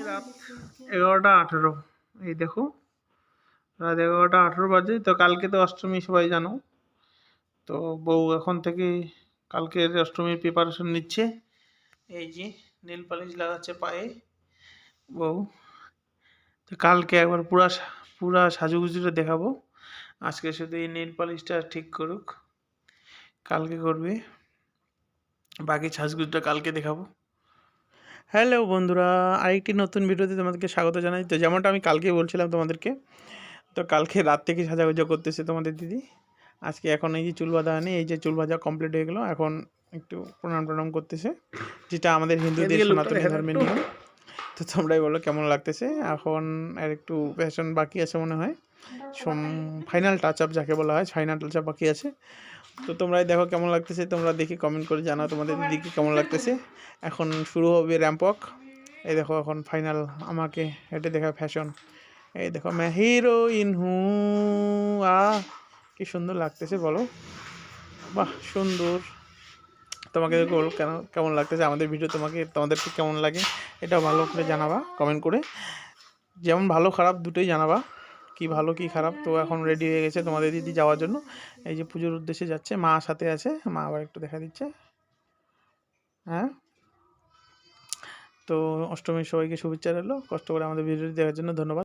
রাত 11:18। এই দেখো, রাত 11:18 বাজে। তো কালকে তো অষ্টমী, সবাই জানো। তো বউ এখন থেকে কালকের অষ্টমীর প্রিপারেশন নিচ্ছে। এই যে নীল পালিশ লাগাচ্ছে পায়ে বউ। তো কালকে একবার পুরা সাজুগুজুটা দেখাবো। আজকে শুধু এই নেল পালিশটা ঠিক করুক, কালকে করবে। বাকি সাজগুজটা কালকে দেখাবো। হ্যালো বন্ধুরা, আরেকটি নতুন ভিডিওতে তোমাদেরকে স্বাগত জানাই। তো যেমনটা আমি কালকে বলছিলাম তোমাদেরকে, তো কালকে রাত থেকে সাজাগুজা করতেছে তোমাদের দিদি। আজকে এখন এই যে চুল বাঁধা আনি, এই যে চুল বাঁধা কমপ্লিট হয়ে গেলো। এখন একটু প্রণাম করতেছে, যেটা আমাদের হিন্দুদের সনাতনী ধর্মের নিয়ম। তো তোমরাই বলো কেমন লাগতেছে। এখন আর একটু ফ্যাশন বাকি আছে মনে হয়, ফাইনাল টাচ আপ যাকে বলা হয়, ফাইনাল টাচ আপ বাকি আছে। তো তোমরাই দেখো কেমন লাগতেছে, তোমরা দেখি কমেন্ট করে জানাও তোমাদের দিদিকে কেমন লাগতেছে। এখন শুরু হবে র্যাম্প ওয়াক। এই দেখো এখন ফাইনাল আমাকে হেঁটে দেখা ফ্যাশন। এই দেখো मैं হিরোইন হু, কি সুন্দর লাগতেছে বলো। বাহ সুন্দর। তোমাকে বলো কেমন লাগতেছে আমাদের ভিডিও, তোমাদেরকে কেমন লাগে এটাও ভালো করে জানাবা কমেন্ট করে। যেমন ভালো খারাপ দুটোই জানাবা, কি ভালো কি খারাপ। তো এখন রেডি হয়ে গেছে তোমাদের দিদি যাওয়ার জন্য। এই যে পুজোর উদ্দেশ্যে যাচ্ছে, মা সাথে আছে, মা আবার একটু দেখা দিচ্ছে। হ্যাঁ, তো অষ্টমীর সবাইকে শুভেচ্ছা রইলো। কষ্ট করে আমাদের ভিডিওটি দেখার জন্য ধন্যবাদ।